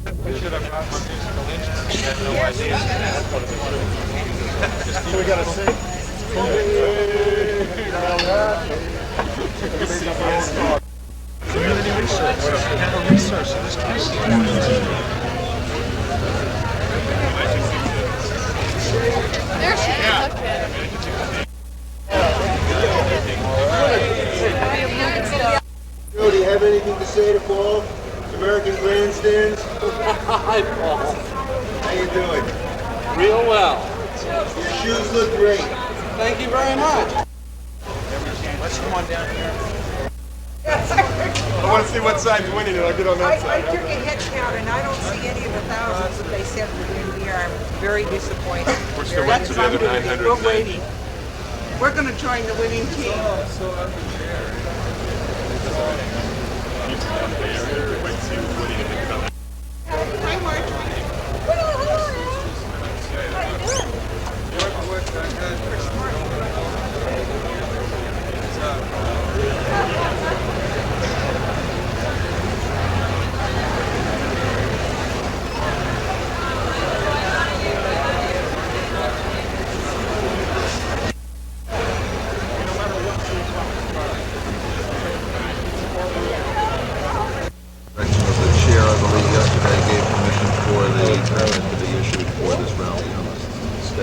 We should have brought more musical instruments. We had no idea. We gotta sing. Community research. Handle research in this case. There she is. Joe, do you have anything to say to Paul? American Grandstands? Hi, Paul. How you doing? Real well. Your shoes look great. Thank you very much. Let's come on down here. I want to see what side's winning and I'll get on that I side. took a head count and I don't see any of the thousands that they said were going to be here. I'm very disappointed. We're still waiting for the other 900. We're waiting. We're going to join the winning team. Hi, Marjorie.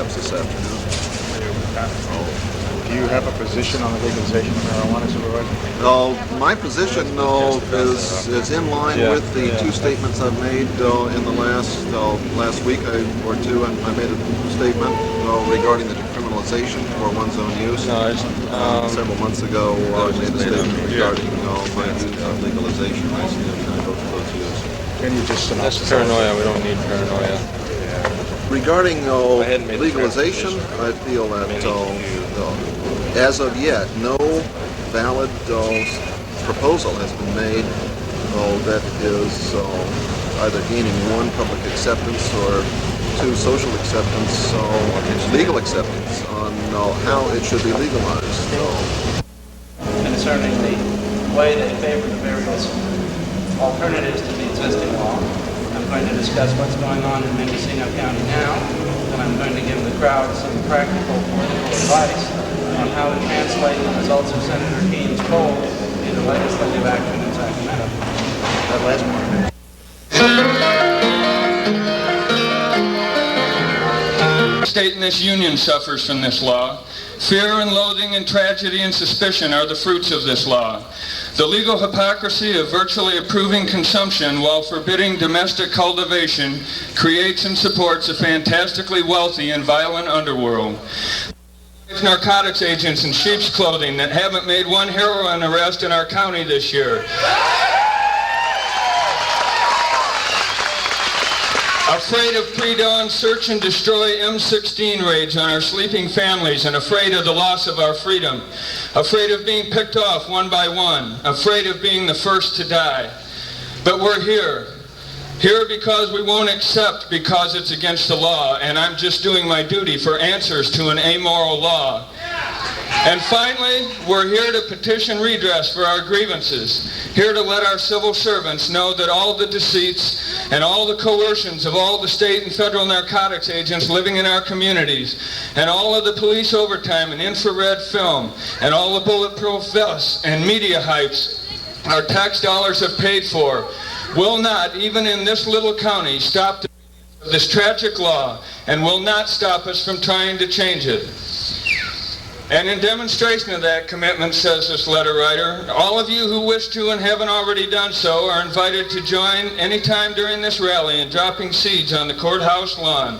This afternoon. Do you have a position on the legalization of marijuana, Supervisor? No, my position is in line with the two statements I've made in the last week or two. I made a statement regarding the decriminalization for one's own use. Several months ago, I made a statement regarding my views on legalization. I stand behind both of those views. Can you just synopsis? That's paranoia. We don't need paranoia. Regarding legalization, I feel that as of yet, no valid proposal has been made that is either gaining one, public acceptance, or two, social acceptance, legal acceptance on how it should be legalized. Concerning the way they favor the various alternatives to the existing law, I'm going to discuss what's going on in Mendocino County now, and I'm going to give the crowd some practical political advice on how to translate the results of Senator Keene's poll into legislative action in Sacramento. That last part. State in this union suffers from this law. Fear and loathing and tragedy and suspicion are the fruits of this law. The legal hypocrisy of virtually approving consumption while forbidding domestic cultivation creates and supports a fantastically wealthy and violent underworld. Narcotics agents in sheep's clothing that haven't made one heroin arrest in our county this year. Afraid of pre-dawn search and destroy M16 raids on our sleeping families and afraid of the loss of our freedom. Afraid of being picked off one by one. Afraid of being the first to die. But we're here. Here because we won't accept because it's against the law, and I'm just doing my duty for answers to an amoral law. And finally, we're here to petition redress for our grievances, here to let our civil servants know that all the deceits and all the coercions of all the state and federal narcotics agents living in our communities, and all of the police overtime and infrared film, and all the bulletproof vests and media hypes our tax dollars have paid for, will not, even in this little county, stop this tragic law, and will not stop us from trying to change it. And in demonstration of that commitment, says this letter writer, all of you who wish to and haven't already done so are invited to join anytime during this rally in dropping seeds on the courthouse lawn.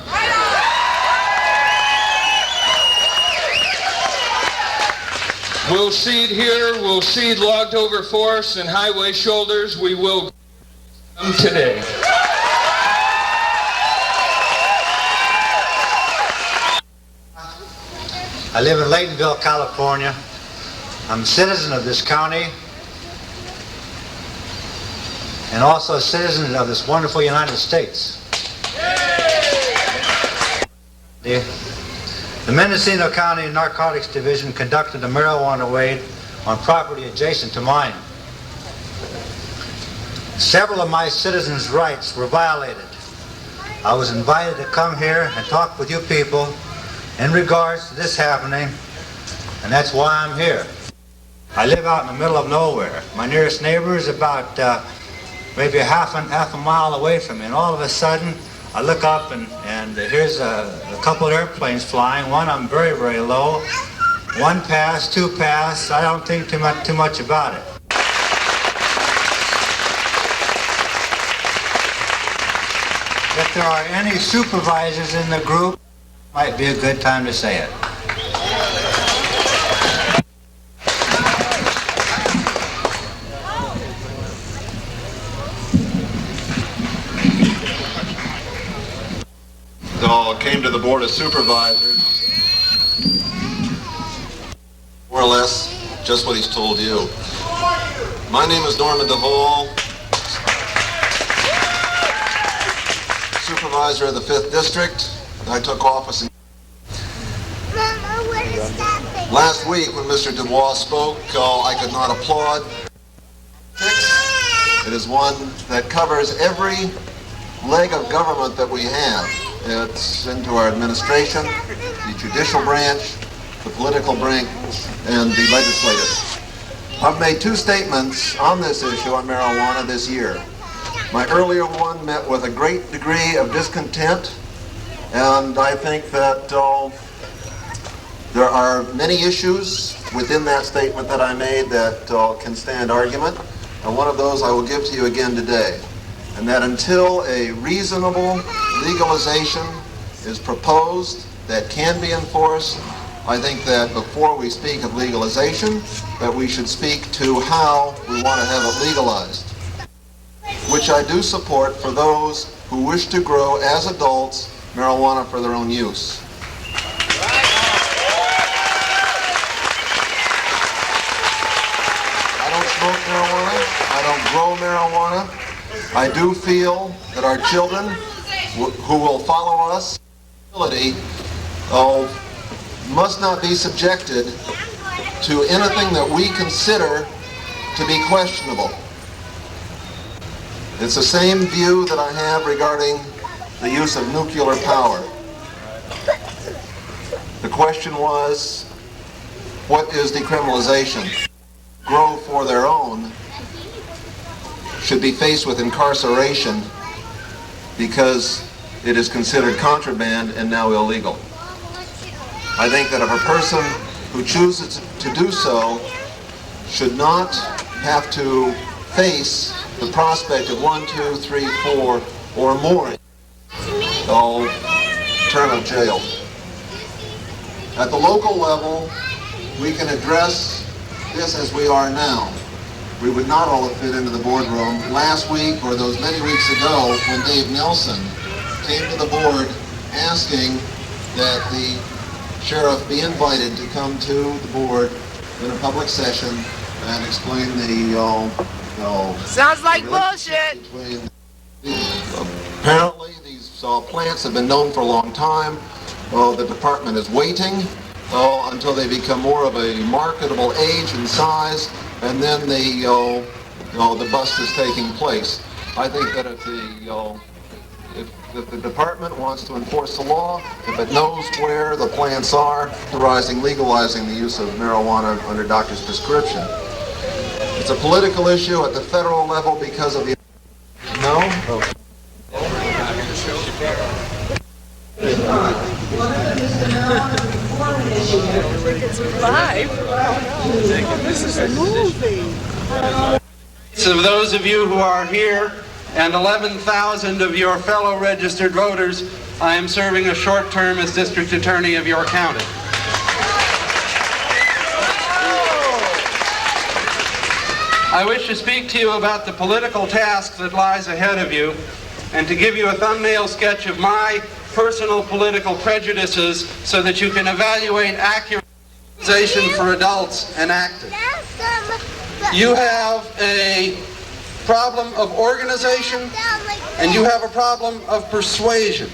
We'll seed here, we'll seed logged over forests and highway shoulders. We will come today. I live in Laytonville, California. I'm a citizen of this county and also a citizen of this wonderful United States. The Mendocino County Narcotics Division conducted a marijuana raid on property adjacent to mine. several of my citizens' rights were violated. I was invited to come here and talk with you people in regards to this happening, and that's why I'm here. I live out in the middle of nowhere. My nearest neighbor is about maybe half a mile away from me, and all of a sudden I look up and here's a couple of airplanes flying. One I'm very, very low. One pass, two pass. I don't think too much about it. If there are any supervisors in the group, might be a good time to say it. So came to the Board of Supervisors, more or less just what he's told you. My name is Norman DeVol, Supervisor of the 5th District. I took office in last week when Mr. Dubois spoke. I could not applaud. It is one that covers every leg of government that we have. It's into our administration, the judicial branch, the political branch, and the legislative. I've made 2 statements on this issue on marijuana this year. My earlier one met with a great degree of discontent, and I think that there are many issues within that statement that I made that can stand argument, and one of those I will give to you again today. And that until a reasonable legalization is proposed that can be enforced, I think that before we speak of legalization, that we should speak to how we want to have it legalized, which I do support for those who wish to grow as adults marijuana for their own use. I don't smoke marijuana. I don't grow marijuana. I do feel that our children who will follow us must not be subjected to anything that we consider to be questionable. It's the same view that I have regarding the use of nuclear power. The question was, what is decriminalization? Grow for their own should be faced with incarceration because it is considered contraband and now illegal. I think that if a person who chooses to do so should not have to face the prospect of 1, 2, 3, 4, or more term of jail. At the local level, we can address this as we are now. We would not all fit into the boardroom. Last week, or those many weeks ago, when Dave Nelson came to the board asking that the sheriff be invited to come to the board in a public session and explain the Sounds like bullshit. Apparently, these plants have been known for a long time. The department is waiting until they become more of a marketable age and size, and then the bust is taking place. I think that if the department wants to enforce the law, if it knows where the plants are, legalizing the use of marijuana under doctor's prescription. It's a political issue at the federal level because of the... No? This is a movie. So those of you who are here and 11,000 of your fellow registered voters, I am serving a short term as district attorney of your county. I wish to speak to you about the political task that lies ahead of you and to give you a thumbnail sketch of my personal political prejudices so that you can evaluate accurate legalization for adults and act it. You have a problem of organization and you have a problem of persuasion.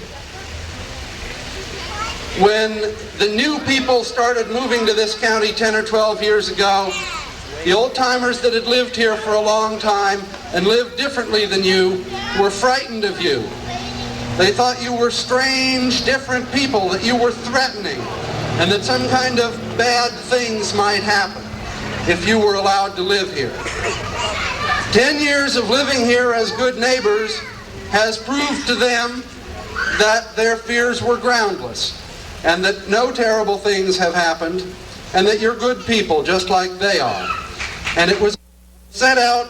When the new people started moving to this county 10 or 12 years ago, The old-timers that had lived here for a long time and lived differently than you were frightened of you. They thought you were strange, different people, that you were threatening, and that some kind of bad things might happen if you were allowed to live here. 10 years of living here as good neighbors has proved to them that their fears were groundless, and that no terrible things have happened, and that you're good people just like they are. And it was sent out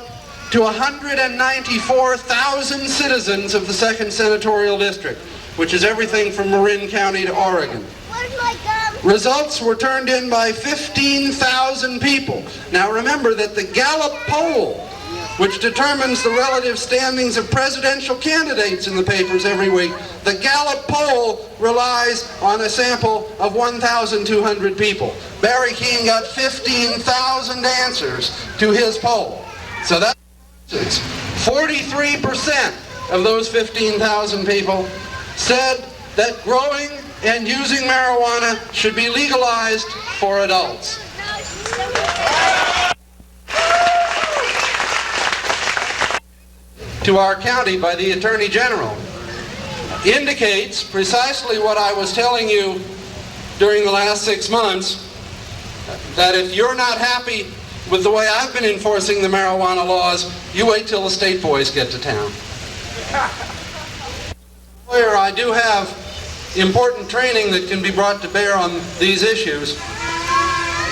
to 194,000 citizens of the 2nd Senatorial District, which is everything from Marin County to Oregon. Results were turned in by 15,000 people. Now remember that the Gallup poll, which determines the relative standings of presidential candidates in the papers every week, the Gallup poll relies on a sample of 1,200 people. Barry Keane got 15,000 answers to his poll. So that's 43% of those 15,000 people said that growing and using marijuana should be legalized for adults. To our county by the Attorney General indicates precisely what I was telling you during the last 6 months, that if you're not happy with the way I've been enforcing the marijuana laws, you wait till the state boys get to town. Lawyer, I do have important training that can be brought to bear on these issues,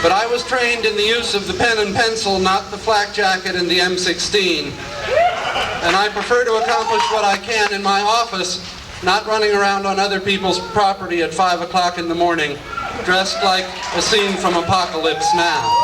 but I was trained in the use of the pen and pencil, not the flak jacket and the M16. And I prefer to accomplish what I can in my office, not running around on other people's property at 5 o'clock in the morning, dressed like a scene from Apocalypse Now.